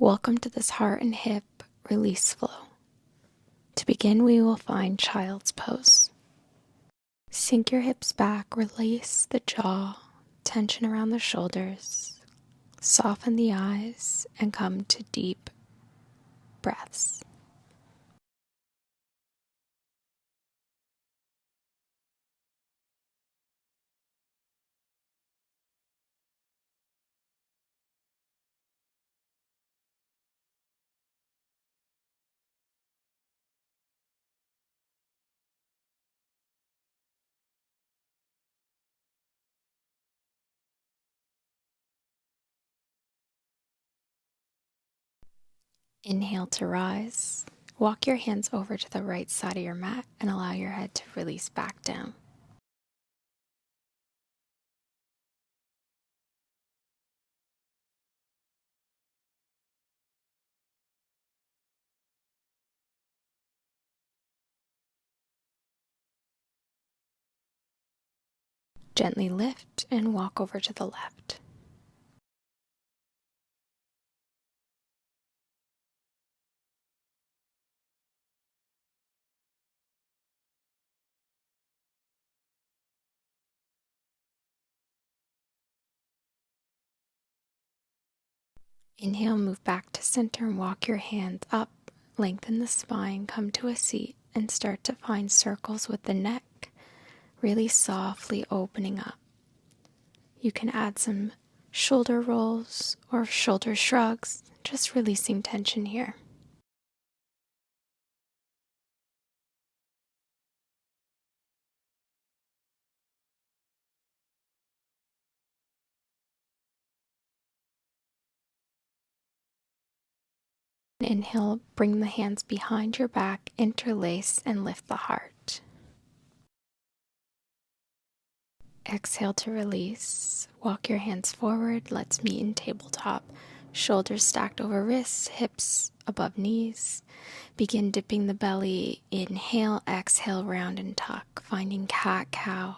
Welcome to this heart and hip release flow. To begin, we will find child's pose. Sink your hips back, release the jaw, tension around the shoulders, soften the eyes, and come to deep breaths. Inhale to rise. Walk your hands over to the right side of your mat and allow your head to release back down. Gently lift and walk over to the left. Inhale, move back to center and walk your hands up. Lengthen the spine, come to a seat, and start to find circles with the neck, really softly opening up. You can add some shoulder rolls or shoulder shrugs, just releasing tension here. Inhale, bring the hands behind your back, interlace, and lift the heart. Exhale to release. Walk your hands forward. Let's meet in tabletop. Shoulders stacked over wrists, hips above knees. Begin dipping the belly. Inhale, exhale, round and tuck, finding cat-cow.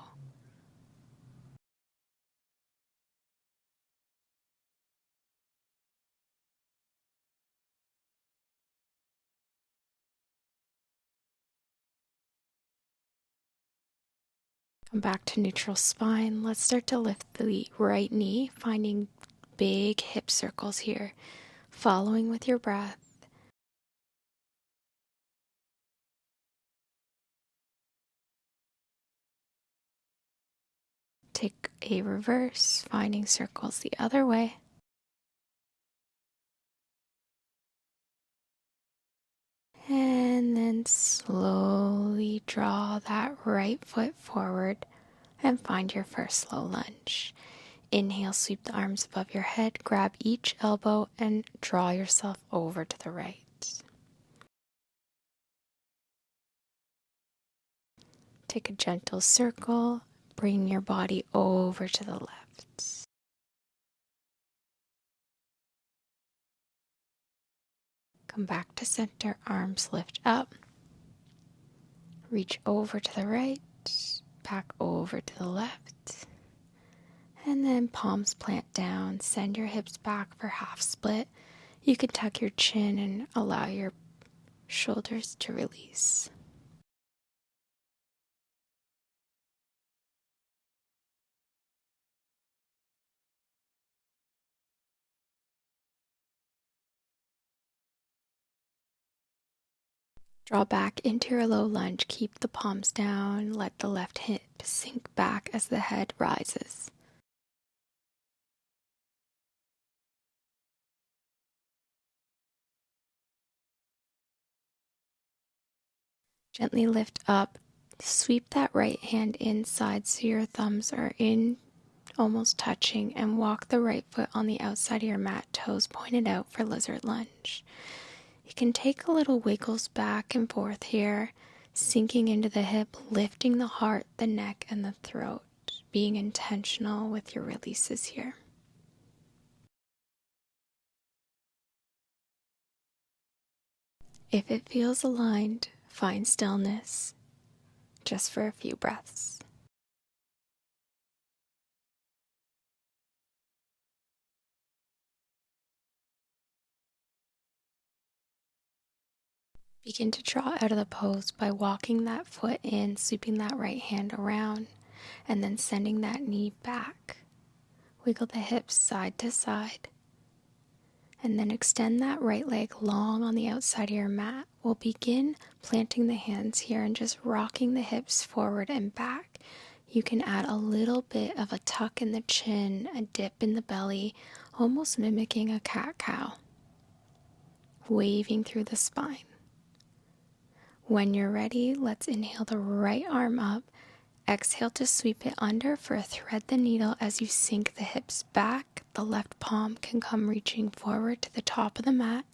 Come back to neutral spine. Let's start to lift the right knee, finding big hip circles here, following with your breath. Take a reverse, finding circles the other way. And then slowly draw that right foot forward and find your first slow lunge. Inhale, sweep the arms above your head, grab each elbow and draw yourself over to the right. Take a gentle circle, bring your body over to the left. Come back to center, arms lift up. Reach over to the right, back over to the left. And then palms plant down, send your hips back for half split. You can tuck your chin and allow your shoulders to release. Draw back into your low lunge, keep the palms down, let the left hip sink back as the head rises. Gently lift up, sweep that right hand inside so your thumbs are in, almost touching, and walk the right foot on the outside of your mat, toes pointed out for lizard lunge. You can take a little wiggles back and forth here, sinking into the hip, lifting the heart, the neck, and the throat, being intentional with your releases here. If it feels aligned, find stillness just for a few breaths. Begin to draw out of the pose by walking that foot in, sweeping that right hand around, and then sending that knee back. Wiggle the hips side to side, and then extend that right leg long on the outside of your mat. We'll begin planting the hands here and just rocking the hips forward and back. You can add a little bit of a tuck in the chin, a dip in the belly, almost mimicking a cat-cow, waving through the spine. When you're ready, let's inhale the right arm up. Exhale to sweep it under for a thread the needle as you sink the hips back. The left palm can come reaching forward to the top of the mat.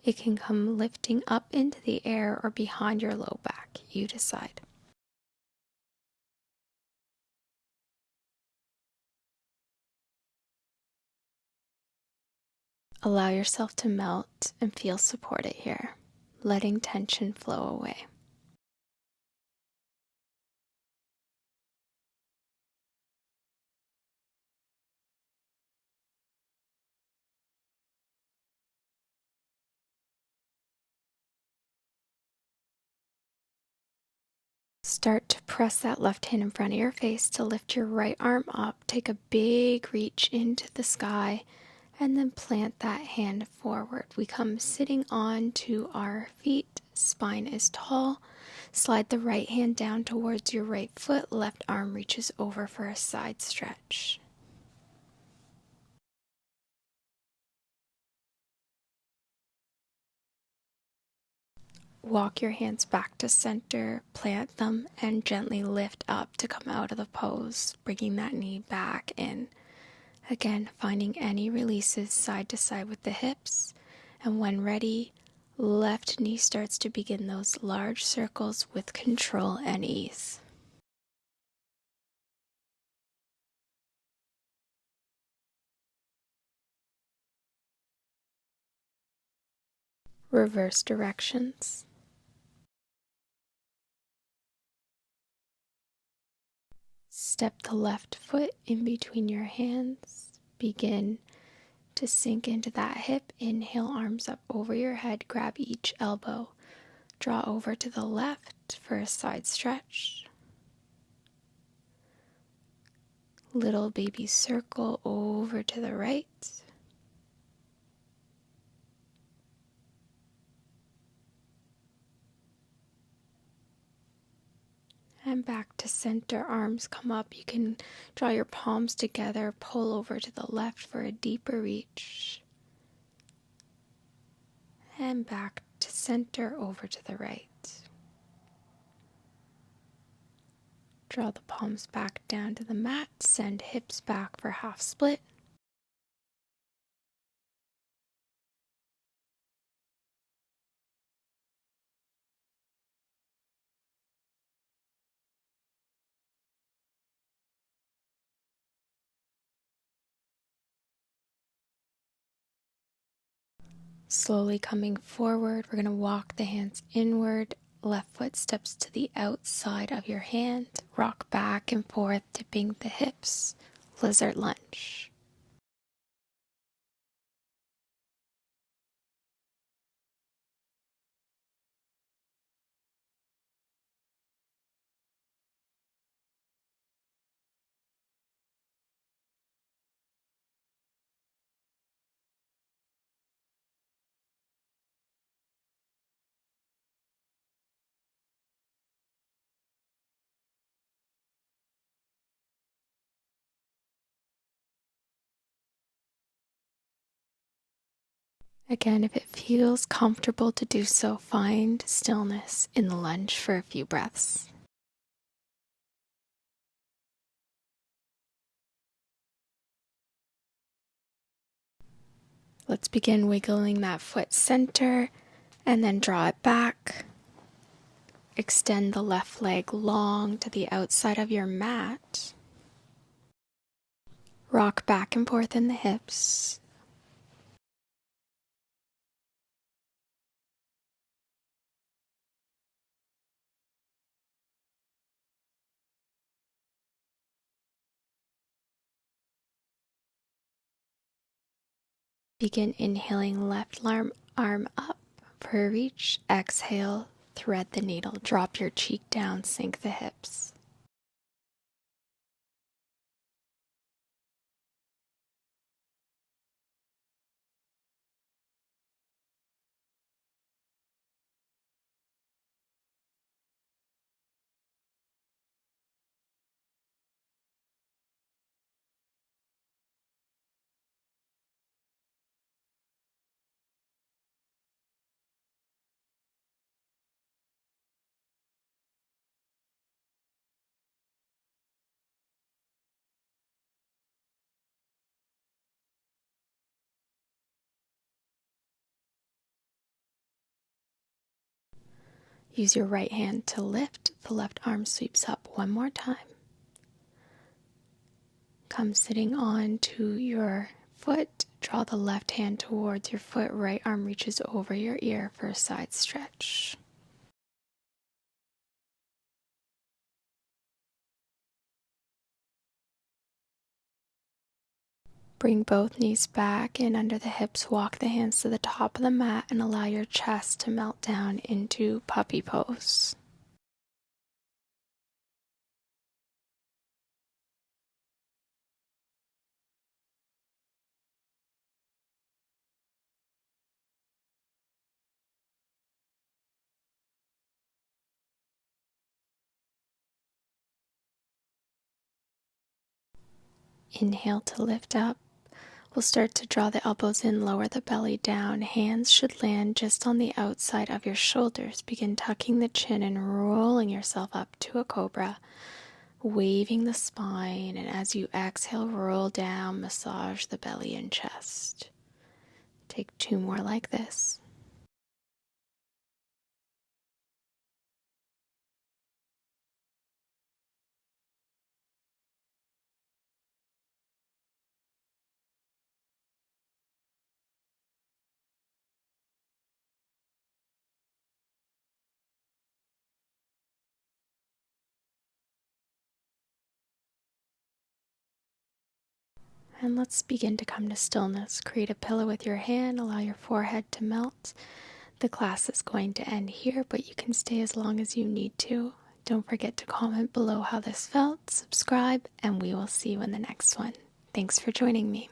It can come lifting up into the air or behind your low back. You decide. Allow yourself to melt and feel supported here, letting tension flow away. Start to press that left hand in front of your face to lift your right arm up. Take a big reach into the sky and then plant that hand forward. We come sitting on to our feet. Spine is tall. Slide the right hand down towards your right foot. Left arm reaches over for a side stretch. Walk your hands back to center, plant them, and gently lift up to come out of the pose, bringing that knee back in. Again, finding any releases side to side with the hips. And when ready, left knee starts to begin those large circles with control and ease. Reverse directions. Step the left foot in between your hands. Begin to sink into that hip. Inhale, arms up over your head. Grab each elbow. Draw over to the left for a side stretch. Little baby circle over to the right. And back to center, arms come up. You can draw your palms together, pull over to the left for a deeper reach. And back to center, over to the right. Draw the palms back down to the mat, send hips back for half split. Slowly coming forward, we're going to walk the hands inward. Left foot steps to the outside of your hand. Rock back and forth, dipping the hips. Lizard lunge. Again, if it feels comfortable to do so, find stillness in the lunge for a few breaths. Let's begin wiggling that foot center and then draw it back. Extend the left leg long to the outside of your mat. Rock back and forth in the hips. Begin inhaling, left arm up, For each exhale, thread the needle. Drop your cheek down, sink the hips. Use your right hand to lift. The left arm sweeps up one more time. Come sitting on to your foot. Draw the left hand towards your foot. Right arm reaches over your ear for a side stretch. Bring both knees back and under the hips. Walk the hands to the top of the mat and allow your chest to melt down into puppy pose. Inhale to lift up. We'll start to draw the elbows in, lower the belly down. Hands should land just on the outside of your shoulders. Begin tucking the chin and rolling yourself up to a cobra, waving the spine. And as you exhale, roll down, massage the belly and chest. Take 2 more like this. And let's begin to come to stillness. Create a pillow with your hand, allow your forehead to melt. The class is going to end here, but you can stay as long as you need to. Don't forget to comment below how this felt, subscribe, and we will see you in the next one. Thanks for joining me.